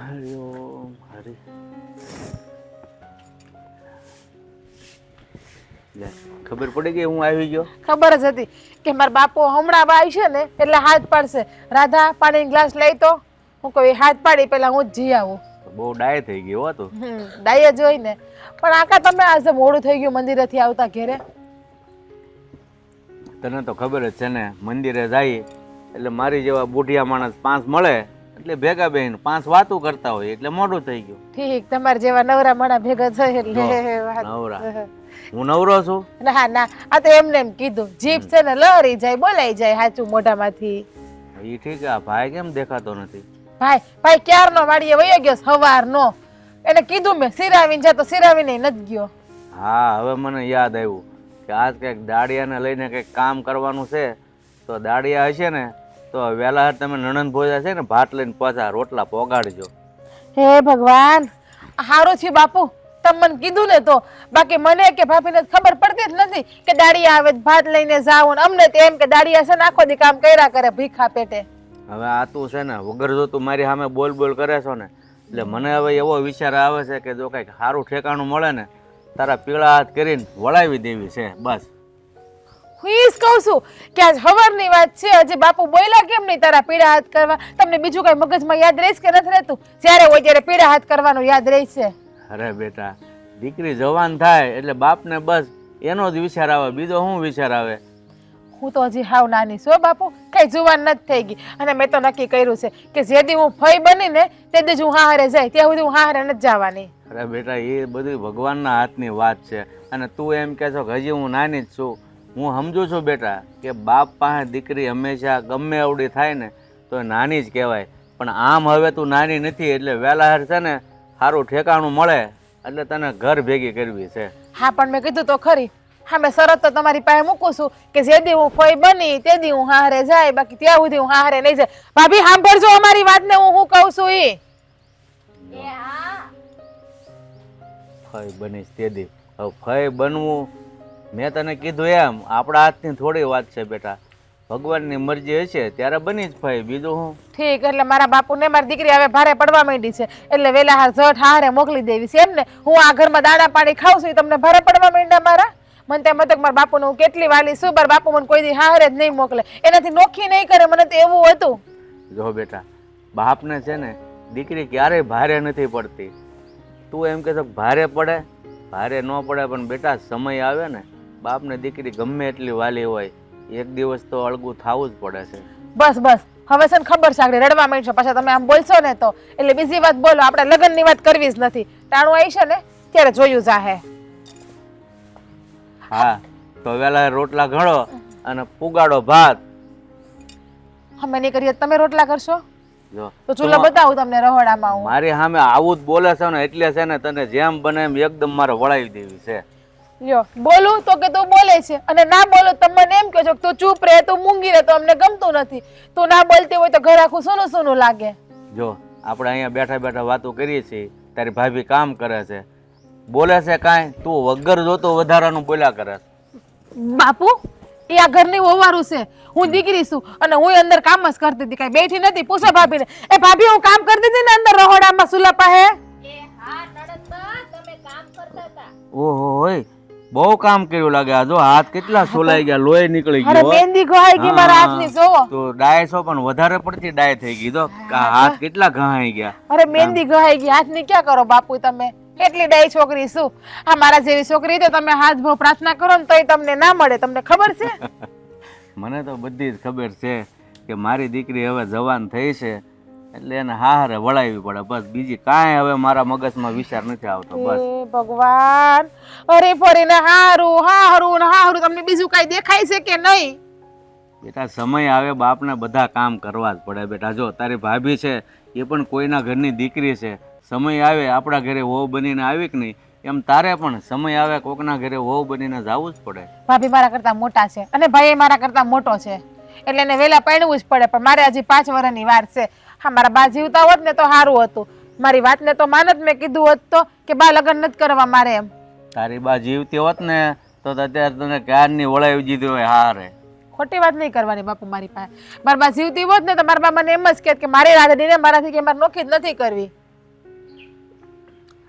હરિઓમ હરિ. લે, ખબર પડી ગઈ હું આવી ગયો? ખબર જ હતી કે મારા બાપુ હમણાં આવી છે ને એટલે હાથ પાડશે. રાધા પાણીનો ગ્લાસ લઈ તો હું કહું હાથ પાડી પેલા હું જ જી આવું. બહુ ડાય થઈ ગયો હો તું. ડાય જ હોય ને. પણ આકા તમે આજે મોડું થઈ ગયું મંદિરેથી આવતા ઘેરે. તને તો ખબર જ છે ને, મંદિરે જાય એટલે મારી જેવા બુઢિયા માણસ 5 મળે એટલે ભેગા બેહીને 5 વાતો કરતા હોય એટલે મોડું થઈ ગયું. ઠીક, તમારે જેવા નવરા માણા ભેગા થાય એટલે નવરા. હું નવરો છું? ના ના, આ તો એમને એમ કીધું. જીભ છે ને લહરી જાય, બોલાઈ જાય સાચું મોઢામાંથી. ઈ ઠીક. આ ભાઈ કેમ દેખાતો નથી? ભાઈ ક્યારનો વાડીએ વયો ગયો સવારનો. એને કીધું મેં સિરાવીને જા તો સિરાવીને નથી ગયો. હા, હવે મને યાદ આવ્યું કે આજ કંઈક દાડિયાને લઈને કંઈક કામ કરવાનું છે. તો દાડિયા હશે ને તો વહેલા તમે નણંદ ભોજા છે ને ભાત લઈને પાછા રોટલા પોગાડજો. હે ભગવાન, હારું થયું બાપુ તમે મને કીધું ને. તો બાકી મને કે ભાભીને ખબર પડતી જ નથી કે દાડિયા આવે ભાત લઈને જાવ. અમને તો એમ કે દાડિયા છે ને આખો દી કામ કર્યા કરે ભીખા પેટે. હવે આ તું છે ને વગર જો તું મારી સામે બોલ કરે છો ને એટલે મને હવે એવો વિચાર આવે છે કે જો કંઈક સારું ઠેકાણું મળે ને તારા પીળા હાથ કરીને વળાવી દેવી છે બસ. હું ઈ જ કહું છું કે આજ હવારની વાત છે. હજી બાપુ બોલ્યા કેમ નહીં તારા પીળા હાથ કરવા? તમને બીજું કઈ મગજમાં યાદ રહીશ કે નથી રહેતું? જ્યારે હોય ત્યારે પીળા હાથ કરવાનું યાદ રહેશે. અરે બેટા, દીકરી જવાન થાય એટલે બાપને બસ એનો જ વિચાર આવે, બીજો શું વિચાર આવે? હું તો હજી હાવ નાની છું બાપુ, કઈ જુવાન નથી થઈ ગઈ. અને મેં તો નક્કી કર્યું છે કે જે દી હું ફઈ બની ને તે દી હું હારે જાય, ત્યાં સુધી હું હારે નથી જવાની. અરે બેટા, એ બધું ભગવાનના હાથની વાત છે. અને તું એમ કહે છો કે હજી હું નાની જ છું. હું સમજુ છું બેટા કે બાપ પાસે દીકરી હંમેશા ગમે એવડી થાય ને તો નાની જ કહેવાય. પણ આમ હવે તું નાની નથી એટલે વહેલા છે ને સારું ઠેકાણું મળે એટલે તને ઘર ભેગી કરવી છે. હા, પણ મેં કીધું તો ખરી. હા, મેં શરત તો તમારી પાસે મૂકું છું કે જે દી હું ફઈ બની તે દી હું હારે જાય, બાકી ત્યાં સુધી હું હારે નહીં જાય. ભાભી સાંભળજો અમારી વાતને, હું કહું છું ઈ. ફઈ બનીશ તે દી. હવે ફઈ બનવું મેં તને કીધું એમ આપણા હાથની થોડી વાત છે બેટા. ભગવાનની મરજી હશે ત્યારે બની જ ફઈ, બીજું હું. ઠીક, એટલે મારા બાપુને મારી દીકરી હવે ભારે પડવા માંડી છે એટલે વેલા હાર જટ હારે મોકલી દેવી છે એમ ને? હું આ ઘરમાં દાણા પાણી ખાઉં છું તમને ભારે પડવા માંડ્યા મારા? મને તેમ હતું કે મારા બાપુને હું કેટલી વાલી છું, પર બાપુ મને કોઈ દી હારે જ નહીં મોકલે, એનાથી નોખી નહીં કરે. મને તો એવું હતું. જો બેટા, બાપને છે ને દીકરી ક્યારેય ભારે નથી પડતી. તું એમ કહેશો ભારે પડે, ભારે ન પડે, પણ બેટા સમય આવે ને બાપને દીકરી ગમે એટલી વાલી હોય એક દિવસ તો અળગું થવું જ પડે છે. બસ હવે છે ને ખબર છે આગળ રડવા માંડશો પાછા તમે આમ બોલશો ને તો. એટલે બીજી વાત બોલો, આપણે લગ્નની વાત કરવી જ નથી. ટાણું આવી છે ને ત્યારે જોયું જાહે. હા, તો વેલા રોટલા ઘણો અને પુગાડો ભાત. અમે નહીં કરીએ તમે રોટલા કરશો? જો તો ચૂલો બતાવું તમને રહોડામાં. હું મારી સામે આવું જ બોલે છે ને એટલે છે ને તને જેમ બને એમ એકદમ મારે વળાવી દેવી છે. લ્યો, બોલું તો કે તું બોલે છે અને ના બોલો તો મને એમ કહો છો તું ચૂપ રહે, તું મૂંગી રહે, તો અમને ગમતું નથી. તું ના બોલતી હોય તો ઘર આખું સોનું સોનું લાગે. જો આપણે અહીંયા બેઠા બેઠા વાતો કરીએ છીએ, તારી ભાભી કામ કરે છે, બોલે છે કાંઈ? તું વગર જોતો વધારાનું બોલ્યા કરે છે. બાપુ, એ આ ઘરની ઓવારું છે, હું દીકરી છું અને હું અંદર કામ જ કરતી હતી, કઈ બેઠી નથી. પૂછો ભાભીને. એ ભાભી, હું કામ કરતી હતી ને અંદર રહોડામાં સુલા પાસે. ઓહો, હોય બહુ કામ કર્યું લાગે. આ જો હાથ કેટલા સોલાઈ ગયા, લોહી નીકળી ગયો. અરે મહેંદી ઘાઈ ગઈ મારા હાથની, જોવો તો ડાય છો પણ વધારે પડતી ડાય થઈ ગઈ. તો હાથ કેટલા ઘાઈ ગયા. અરે મહેંદી ઘાઈ ગઈ, હાથની ક્યાં કરો બાપુ તમે? એટલી ડાઈ છોકરી શું? આ મારા જેવી છોકરી તો તમે હાથ ભો પ્રાર્થના કરો ને તોય તમને ના મળે. તમને ખબર છે? મને તો બધી જ ખબર છે કે મારી દીકરી હવે જવાન થઈ છે એટલે એને હારે વળાવી પડે બસ. બીજી કાંઈ હવે મારા મગજમાં વિચાર નથી આવતો. બસ ભગવાન, અરે ફરીને હારું તમને બીજું કઈ દેખાય છે કે નહીં? બેટા, સમય આવે બાપને બધા કામ કરવા જ પડે બેટા. જો તારી ભાભી છે એ પણ કોઈના ઘરની દીકરી છે. સમય આવે આપણા ઘરે વહુ બનીને આવી કે નહીં, એમ તારે પણ સમય આવે કોકના ઘરે વહુ બનીને જવું જ પડે. ભાભી મારા કરતા મોટા છે અને ભાઈ મારા કરતા મોટો છે એટલે એને વેલા પરણવું જ પડે. પણ મારે હજી 5 વર્ષની વાર છે. હા, મારા બા જીવતા હોત ને તો સારું હતું. મારી વાતને તો માનત, મેં કીધું હોત તો કે બા લગ્ન નથી કરવા મારે એમ. તારી બા જીવતી હોત ને તો અત્યારે તને ક્યારની વળાવી દીધી હોય હારે. ખોટી વાત નહીં કરવાની બાપુ મારી પાસે. મારા બા જીવતી હોત ને તો મારા બા મને એમ જ કહેત કે મારી રાધડીને મારાથી કે મારે નોખી જ નથી કરવી.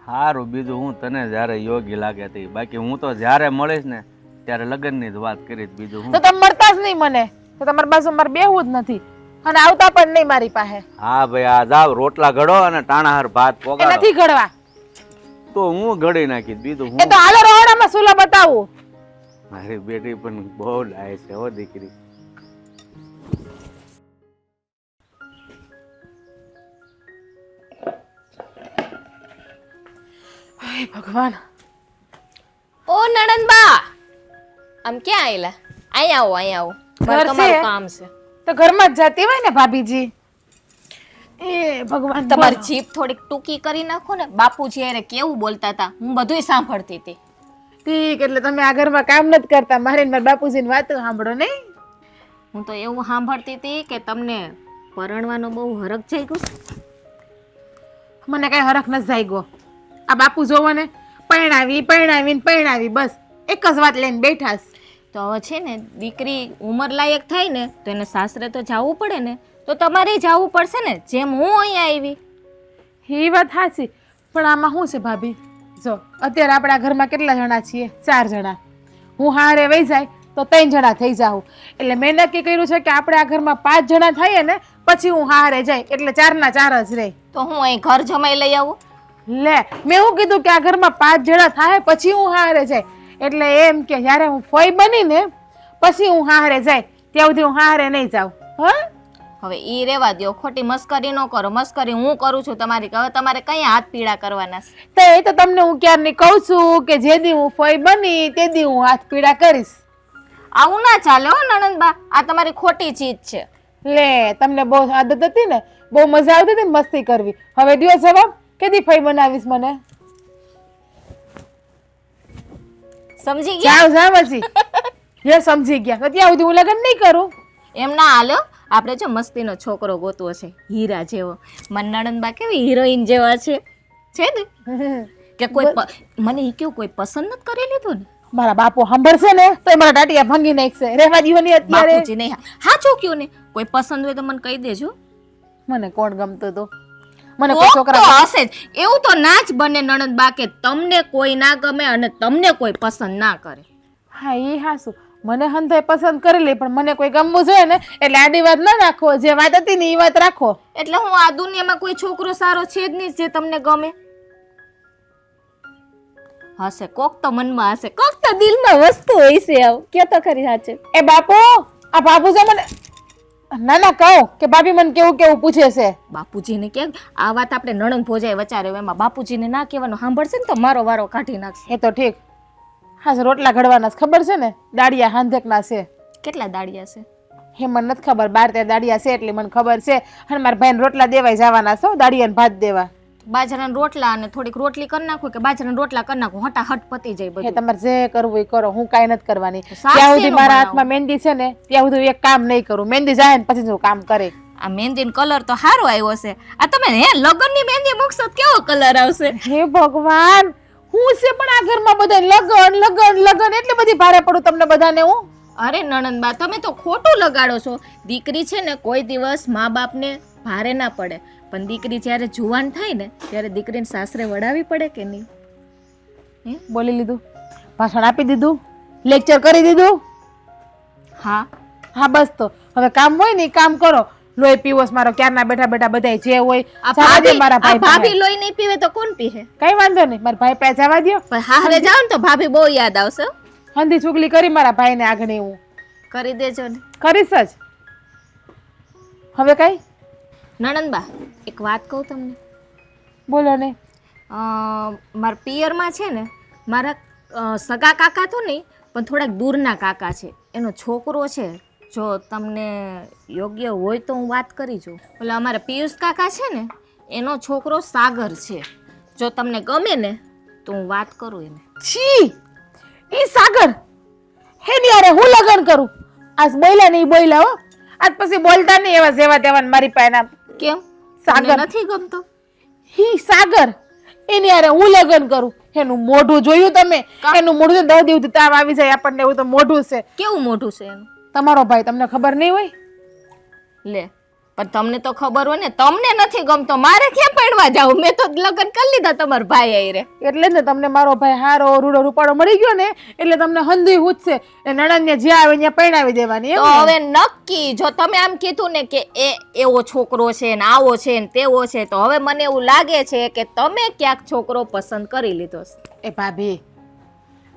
સારું, બીજું હું તને જ્યારે યોગ્ય લાગે તે. બાકી હું તો જ્યારે મળીશ ને ત્યારે લગ્નની જ વાત કરીશ. બીજું હું. તો તમે મળતા જ નહીં મને, તો તમારી બાજુ મારે બેહવું જ નથી અને આવતા પણ નહીં મારી પાસે. હા ભાઈ, આ જાવ રોટલા ઘડો અને ટાણાહાર ભાત એ પોગાડો. નથી ઘડવા. તો હું ઘડી નાખીશ. બીજું એ હું. તો હાલો રહોડામાં સુલા બતાવું. મારી બેટી પણ બહુ ડાય છે હો દીકરી. હે ભગવાન. ઓ નણંદબા, આમ ક્યાં આયેલા? અહીંયા આવો, ઘર મારે છે? તમારું કામ છે. તો ઘરમાં જ જતી હોય ને ભાભીજી. એ ભગવાન, તમારી જીભ થોડીક ટૂંકી કરી નાખો ને. બાપુજી અરે કેવું બોલતા હતા, હું બધુંય સાંભળતી હતી. ઠીક, એટલે તમે આ ઘરમાં કામ નથી કરતા, મારે મારા બાપુજીની વાતો સાંભળો નહીં. હું તો એવું સાંભળતી હતી કે તમને પરણવાનો બહુ હરખ જઈ ગયો. મને કઈ હરખ નથી જાગ્યો. આ બાપુ જોવો ને, પરણાવી બસ એક જ વાત લઈને બેઠા છે. તો હવે છે ને, દીકરી ઉંમર લાયક થાય ને તો એને સાસરે તો જવું પડે ને, તો તમારે જવું પડશે ને, જેમ હું અહીંયા આવી. એ વાત સાચી, પણ આમાં શું છે ભાભી? જો અત્યારે આપણા ઘરમાં કેટલા જણા છીએ? 4 જણા. હું હારે વહી જાય તો 3 જણા થઈ જાઉં. એટલે મેં નક્કી કર્યું છે કે આપણે આ ઘરમાં 5 જણા થઈએ ને પછી હું હારે જાય, એટલે 4 ના 4 જ રહે. તો હું અહીં ઘર જમાઈ લઈ આવું. લે, મેં એવું કીધું કે આ ઘરમાં 5 જણા થાય પછી હું હારે જાય. એટલે એમ કે જ્યારે હું ફઈ બની ને પછી હું હારે જાય, ત્યાં સુધી હું હારે નહીં જાઉં. હા, હવે ઈ રેવા દ્યો, ખોટી મસ્કરી ન કરો. મસ્કરી હું કરું છું તમારી. હવે તમારે કઈ હાથ પીડા કરવાના છે? તો એ તો તમને હું ક્યારની કહું છું કે જે દી હું ફઈ બની તે દી હું હાથ પીડા કરીશ. આવું ના ચાલે હો નણંદબા, આ તમારી ખોટી ચીજ છે. લે, તમને બહુ આદત હતી ને, બહુ મજા આવતી હતી ને મસ્તી કરવી. હવે દિયો જવાબ, કેદી ફઈ બનાવીશ મને? સમજી ગયા? જાવ પછી. હે, સમજી ગયા. તો ત્યાં સુધી હું લગ્ન નહીં કરું. એમ ના હાલો. આપણે જો મસ્તીનો છોકરો ગોતવો છે, હીરા જેવો. મને નણંદબા કેવી હિરોઈન જેવા છે ને કે કોઈ મને ઈ કેવું કોઈ પસંદ નથી કરી લીધું ને. મારા બાપુ સાંભળશે ને તો મારા ટાટિયા ભાંગી નાખશે. રહેવા દીવો ની અત્યારે. બાપુજી નહીં, હા ચોક્યું ને. કોઈ પસંદ હોય તો મને કહી દેજો. મને કોણ ગમતું હતું? મને કોઈ કોક તો છોકરા હશે જ. એવું તો ના જ બને નણંદબા કે તમને કોઈ ના ગમે અને તમને કોઈ પસંદ ના કરે. હા, એ હાસું. મને હંધાય પસંદ કરી લે, પણ મને કોઈ ગમવું જોઈએ ને એટલે આડી વાત ના રાખો. જે વાત હતી ને એ વાત રાખો. એટલે હું આ દુનિયામાં કોઈ છોકરો સારો છે જ નહીં જે તમને ગમે. હશે કોક તો મનમાં હશે, કોક તો દિલમાં વસ્તુ હોય છે. આવું કે તો ખરી સાચે. એ બાપુ, આ બાપુ જો મને ના કહો કે ભાભી મને કેવું પૂછે છે. બાપુજીને કે આ વાત આપણે નણંદ ભોજાય વચારે, એમાં બાપુજીને ના કહેવાનું. સાંભળશે ને તો મારો વારો કાઢી નાખશે. એ તો ઠીક. હા, રોટલા ઘડવાના ખબર છે ને, દાડિયા હાંધેકના છે. કેટલા દાડિયા છે? હે, મને નથી ખબર. 12-13 દાડિયા છે એટલી મને ખબર છે. અને મારા ભાઈને રોટલા દેવાય જવાના છો, દાડિયાને ભાત દેવા. બાજરાના રોટલા અને થોડીક રોટલી કરી નાખું કે બાજરાના રોટલા કરી નાખું, હટાહટ પતી જાય હે, બધું. તમારે જે કરવું એ કરો, હું કાંઈ નથી કરવાની. શાક ત્યાં સુધી શેનું મારા બનાવું? હાથમાં મહેંદી છે ને ત્યાં સુધી એક કામ નહીં કરું. મહેંદી જાય ને પછી હું કામ કરે. આ મહેંદીનો કલર તો સારો આવ્યો છે. આ તમે લગ્નની મહેંદી મૂકશો તો કેવો કલર આવશે? હે ભગવાન, હું છે પણ આ ઘરમાં બધા લગન એટલી બધી ભારે પડું તમને બધાને હું. અરે નણંદબા, તમે તો ખોટું લગાડો છો. દીકરી છે ને કોઈ દિવસ મા બાપને ભારે ના પડે, પણ દીકરી જ્યારે જુવાન થાય ને ત્યારે દીકરીને સાસરે વડાવી પડે કે નહીં? બોલી લીધું, ભાષણ આપી દીધું, લેક્ચર કરી દીધું. હા હા, બસ તો હવે કામ હોય ને ઈ કામ કરો. લોહી પીવોસ મારો ક્યારના બેઠા બધાય જે હોય જવા દે મારા ભાઈ પાસે. ભાભી લોહી નહીં પીવે તો કોણ પીવે? કઈ વાંધો નહીં, મારા ભાઈ પાસે જવા દ્યો. પણ હારે જાવ ને તો ભાભી બહુ યાદ આવશે. હંધી ચુગલી કરી મારા ભાઈને આગળ હું કરી દેજો ને. કરીશ જ. હવે કઈ નણંદબા, એક વાત કહું તમને. બોલો ને. મારા પિયરમાં છે ને, મારા સગા કાકા તો નહીં પણ થોડાક દૂરના કાકા છે, એનો છોકરો છે. જો તમને યોગ્ય હોય તો હું વાત કરી જોઉં. એટલે અમારા પિયુષ કાકા છે ને, એનો છોકરો સાગર છે. જો તમને ગમે ને તો હું વાત કરું એને. છી, ઈ સાગર હે ની. અરે હું લગન કરું? આજ બોલ્યા નહીં બોલ્યા હો. આજ પછી બોલતા નહીં એવા જેવા તેવા મારી પાસે. કેમ? સાગર સાગર નથી ગમતો? હી સાગર એની અરે હું લગન કરું. એનું મોઢું જોયું તમે? એનું મોઢું 10 દિવસ તાવ આવી જાય આપણને એવું તો મોઢું છે. કેવું મોઢું છે એનું? તમારો ભાઈ તમને ખબર નહીં હોય? લે પણ તમને તો ખબર હોય ને, તમને નથી ગમતો, મારે ક્યાં પડવા જાવ? મેં તો લગ્ન કરી લીધા તમારા ભાઈ આયરે. એટલે જ ને તમને મારો ભાઈ હારો રૂડો રૂપાળો મળી ગયો ને એટલે તમને હંધી ઉઠશે એ નણંદને જ્યાં આવે ત્યાં પરણાવી દેવાની એમ તો ને? હવે નક્કી જો તમે આમ કીધું ને કે એ એવો છોકરો છે ને આવો છે ને તેવો છે, તો હવે મને એવું લાગે છે કે તમે ક્યાંક છોકરો પસંદ કરી લીધો છે. એ ભાભી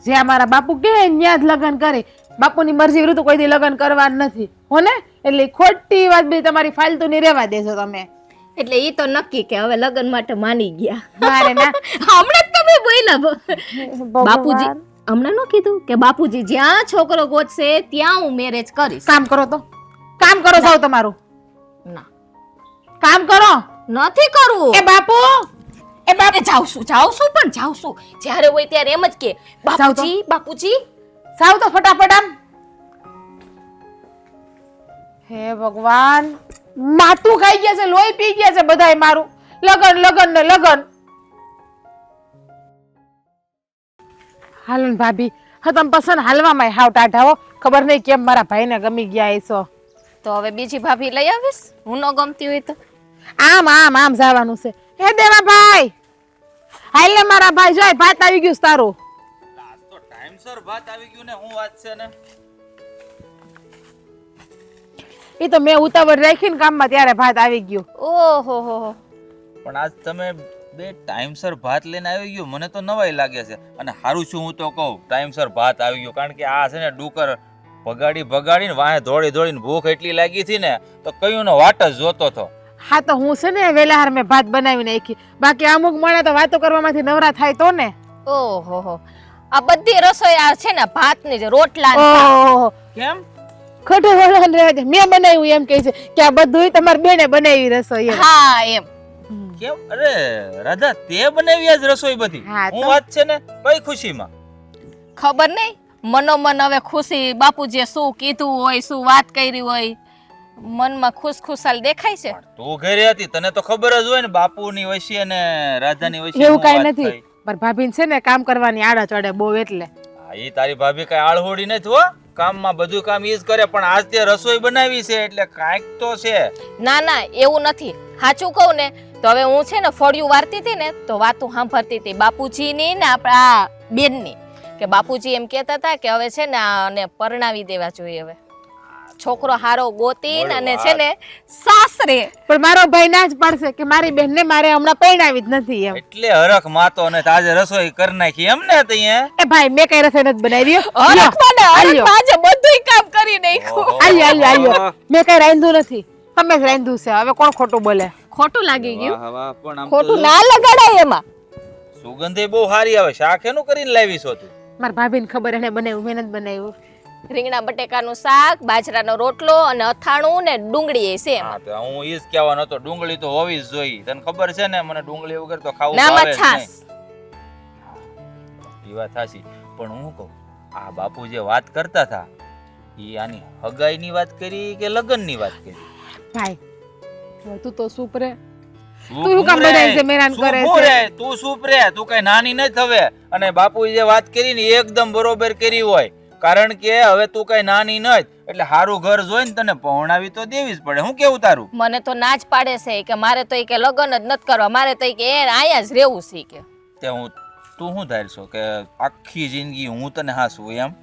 જ્યાં મારા બાપુ કહે ત્યાં જ લગ્ન કરે. બાપુની મરજી વિરુદ્ધ કોઈ દી લગ્ન કરવા નથી હો ને, એટલે ઈ ખોટી વાત બધી તમારી ફાલતુ ની રહેવા દેજો તમે. એટલે ઈ તો નક્કી કે હવે લગ્ન માટે માની ગયા. મારે ના હમણાં જ તમે બોલ્યા બાપુજી, હમણાં ન કીધું કે બાપુજી જ્યાં છોકરો ગોતશે ત્યાં હું મેરેજ કરીશ. કામ કરો તો કામ કરો સાવ તમારું ના કામ કરો. નથી કરવું. એ બાપુ જાઉં છું પણ જાઉં છું. જ્યારે હોય ત્યારે એમ જ કે બાપુજી બાપુજી. સાવ તો ફટાફટ આમ. હે ભગવાન, માથું ખાઈ ગયા છે, લોહી પી ગયા છે બધાય મારું. લગન લગન ને લગન. હાલો ને ભાભી, હા તમે પસંદ હાલવામાં હાવ ટાઢા હો. ખબર નહીં કેમ મારા ભાઈને ગમી ગયા હશો. તો હવે બીજી ભાભી લઈ આવીશ, હું ન ગમતી હોય તો. આમ આમ આમ જવાનું છે. હે દેવા ભાઈ, હાલ ને મારા ભાઈ જોય ભાત આવી ગયું છે તારું. તો ટાઈમસર ભાત આવી ગયું ને, હું વાત છે ને. એ તો મેં ઉતાવળ રાખીને કામમાં ત્યારે ભાત આવી ગયું. ઓહો હો. પણ આજ તમે બે ટાઈમસર ભાત લઈને આવી ગયો, મને તો નવાઈ લાગે છે. અને હારું શું હું તો કહું ટાઈમસર ભાત આવી ગયો, કારણ કે આ છે ને ડુકર ભગાડીને વાહે દોડીને ભૂખ એટલી લાગી હતી ને તો કયું નો વાટ જ જોતો હતો. હા તો હું છે ને વેલા હાર મેં ભાત બનાવી નાખી. બાકી અમુક મળે તો વાતો કરવામાંથી નવરા થાય તો ને. ઓહો હો. આ બધી રસોઈ આ છે ને ભાતની જ રોટલા ને શાક. ઓહો કેમ? ખોટું બોલવાનું રહેવા દે. મેં બનાવ્યું એમ કહે છે કે આ બધું તમારી બેને બનાવી રસોઈ એમ. હા એમ. કેમ? અરે રાધા, તે બનાવી આજ રસોઈ બધી? હા હું તો. વાત છે ને કઈ ખુશીમાં? ખબર નહીં મનોમન હવે ખુશી બાપુજીએ શું કીધું હોય, શું વાત કરી હોય, મનમાં ખુશખુશાલ દેખાય છે. પણ તું ઘરે હતી, તને તો ખબર જ હોય ને બાપુની વચ્ચે અને રાધાની વચ્ચે એવું શું કાંઈ વાત નથી. થઈ. મારા ભાભીને છે ને કામ કરવાની આડા ચડે બહુ એટલે. હા, ઈ તારી ભાભી કઈ આળહોડી નથી હો. કામમાં બધું કામ ઈ જ કરે, પણ આજ તે રસોઈ બનાવી છે એટલે કાંઈક તો છે. ના ના એવું નથી. સાચું કહું ને તો હવે હું છે ને ફળિયું વારતી હતી ને તો વાતું સાંભળતી હતી બાપુજીની ને આપણા બેનની, કે બાપુજી એમ કહેતા હતા કે હવે છે ને આને પરણાવી દેવા જોઈએ. હવે છોકરો હારો ગોતીને અને છે ને સાસરે. પણ મારો ભાઈ ના જ પાડશે કે મારી બેનને મારે હમણાં પરણાવી જ નથી એમ. એટલે હરખ માતો ને આજે રસોઈ કરી નાખી એમ ને તઈએ? એ ભાઈ મેં કઈ રસોઈ નથી બનાવી. આજે બધુંય કામ કરી નાખ્યું. આલ્યો મેં કઈ રાંધ્યું નથી, તમે જ રાંધ્યું છે. હવે કોણ ખોટું બોલે? ખોટું લાગી ગયું. વાહ વાહ, પણ આમ ખોટું ના લગાડાય એમાં. સુગંધે બહુ સારી આવે. શાક એનું કરીને લાવી છો તું? મારા ભાભીને ખબર એને બનાવ્યું, મેં નથી બનાવ્યું. રીંગણા બટેકાનું શાક, બાજરાનો રોટલો અને અથાણું ને ડુંગળી એ છે. હા, તો હું ઈ જ કહેવાનો હતો, ડુંગળી તો હોવી જ જોઈએ. તને ખબર છે ને મને ડુંગળી વગર તો ખાવું નામાં ભાવે જ છાસ. નહીં. ઈ વાત સાચી. પણ હું કહું, આ બાપુ જે વાત કરતા હતા ઈ આની હગાઈની વાત કરી કે લગ્નની વાત કરી? ભાઈ હવે તું તો સુપ રે. તું શું કામ બધાય છે મેરાન કરે છે? તું ચૂપ રે, તું કઈ નાની નથી હવે. અને બાપુ જે વાત કરી ને એકદમ બરોબર કરી હોય, કારણ કે હવે તું કઈ નાની નથી, એટલે હારું ઘર જોઈને તને પહોણાવી તો દેવી જ પડે. હું કેવું તારું? મને તો ના જ પાડે છે કે મારે તો કે લગ્ન જ નથી કરવા, મારે તો કે આયા જ રહેવું છે કે. તે હું તું શું ધારશો કે આખી જિંદગી હું તને હાસું એમ?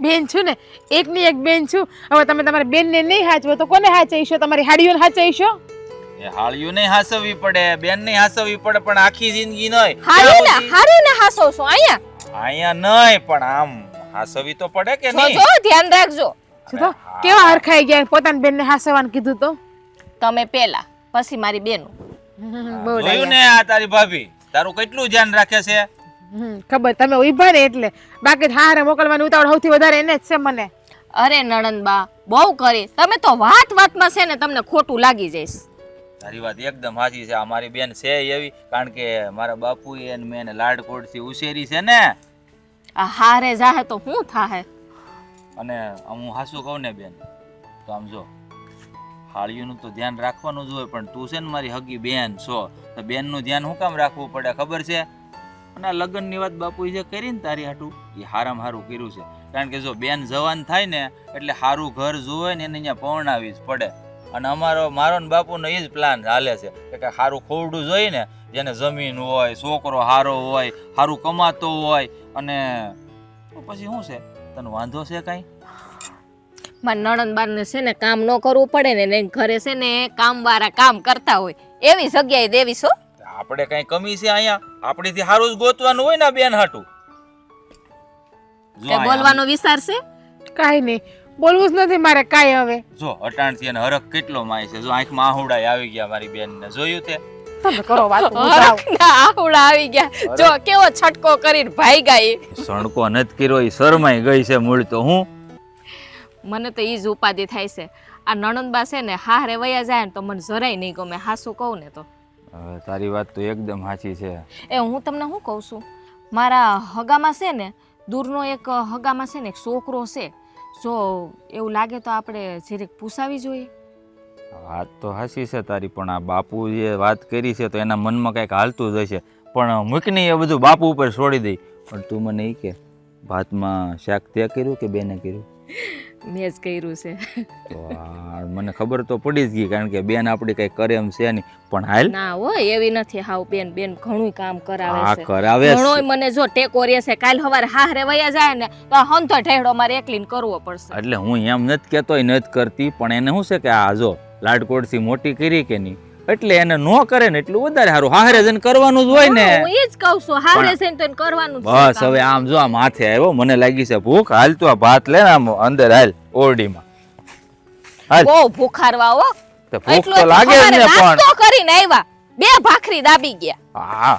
બેન છું ને, એકની એક બેન છું. હવે તમે તમારી બેનને નહીં હાચવો તો કોને હાચવીશો? તમારી હાડીઓને હાચવીશો? એ હાળિયું નહીં હાસવવી પડે, બેન નહીં હાસવવી પડે, પણ આખી જિંદગી નહીં. હારું ને હાસો છો અહીંયા અહીંયા નહીં, પણ આમ હાસવવી તો પડે કે નહીં? જો ધ્યાન રાખજો. તો કેવા હરખાઈ ગયા, પોતાની બેનને હાસવાનું કીધું તો. તમે પેલા પછી મારી બેન. બહુ જોયું ને આ તારી ભાભી તારું કેટલું ધ્યાન રાખે છે. ખબર, તમે ઉભા ને એટલે. બાકી હારે મોકલવાની ઉતાવળ સૌથી વધારે એને જ છે મને. અરે નણંદબા બહુ કરી તમે તો વાત વાતમાં છે ને તમને ખોટું લાગી જઈશ. તારી વાત એકદમ સાચી છે. અમારી બેન છે એવી, કારણ કે મારા બાપુ એને મેં લાડકોડથી ઉછેરી છે ને. આ હારે જાહે તો શું થાહે? અને હું હાસું કહું ને બેન, તો આમ જો હાળીઓનું તો ધ્યાન રાખવાનું જ હોય, પણ તું છે ને મારી હગી બેન છો, તો બેનનું ધ્યાન શું કામ રાખવું પડે ખબર છે? અને આ લગ્નની વાત બાપુએ જે કરી ને તારી હાટું એ હારામાં હારું કર્યું છે. કારણ કે જો બેન જવાન થાય ને એટલે સારું ઘર જોવે ને એને અહીંયા પહોંચાડવી જ પડે. અને મારો ને બાપુનો એ જ પ્લાન હાલે છે કે સારું ખોવડું જોઈએ ને, જેને જમીન હોય, છોકરો સારો હોય, સારું કમાતો હોય. અને પછી શું છે, તને વાંધો છે કાંઈ? મારા નણંદ બારને છે ને કામ ન કરવું પડે ને, એને ઘરે છે ને કામવાળા કામ કરતા હોય એવી જગ્યાએ દેવી છો. આપણે કઈ કમી છે અહીંયા? આપણીથી સારું જ ગોતવાનું હોય ને આ બેન હાટું. તે બોલવાનો વિચાર છે? કાંઈ નહીં, બોલવું જ નથી મારે કાંઈ હવે. જો અટાણથી એને હરખ કેટલો માય છે. જો આંખમાં આહુડાય આવી ગયા મારી બેનને, જોયું તે? તમે કરો વાત, હું જાઉં. આવડા આવી ગયા, જો કેવો છટકો કરીને ભાઈ ગઈ. સણકો નથી કર્યો, એ શરમાઈ ગઈ છે મૂળ તો. હું મને તો ઈ જ ઉપાધિ થાય છે. આ નણંદબા છે ને હારે વયા જાય ને તો મને જરાય નહીં ગમે. હાસું કહું ને તો તારી વાત તો એકદમ સાચી છે. એ હું તમને શું કહું છું, મારા હગામાં છે ને દૂરનો એક હગામાં છે ને એક છોકરો છે. જો એવું લાગે તો આપણે જરીક પૂછાવી જોઈએ. વાત તો સાચી છે તારી, પણ આ બાપુ જે વાત કરી છે તો એના મનમાં કંઈક હાલતું જ હશે. પણ મૂકની એ બધું બાપુ ઉપર છોડી દઈ. પણ તું મને એ કે ભાતમાં શાક તે કર્યું કે બેને કર્યું? મેં જ કર્યું છે. તો મને ખબર તો પડી જ ગઈ, કારણ કે બેન આપણી કઈ કરે એમ છે નહીં. પણ હાલ ના હોય એવી નથી. હાવ બેન ઘણું કામ કરાવે છે. કરાવે છે. ઘણોય મને જો ટેકો રહેશે. કાલ સવારે હારે વયા જાય ને તો આ હંતો ઠેડો મારે એકલીને કરવો પડશે. એટલે હું એમ નથી કહેતો એ નથી કરતી, પણ એને શું છે કે આ જો લાડકોડથી મોટી કરી કે નહીં, એટલે એને નો કરે ને એટલું વધારે સારું. હારે જઈને કરવાનું જ હોય ને. હું એ જ કહું છું, હારે જઈને તો એને કરવાનું જ છે બસ કામ. હવે આમ જો આ માથે આવ્યો, મને લાગી છે ભૂખ. હાલ તું આ ભાત લે ને આમ અંદર હાલ ઓરડીમાં. હાલ બહુ ભૂખારવા હો. તો ભૂખ એટલું તો લાગે જ ને, સવારે પણ નાસ્તો કરીને આવ્યા, 2 ભાખરી દાબી ગયા. હા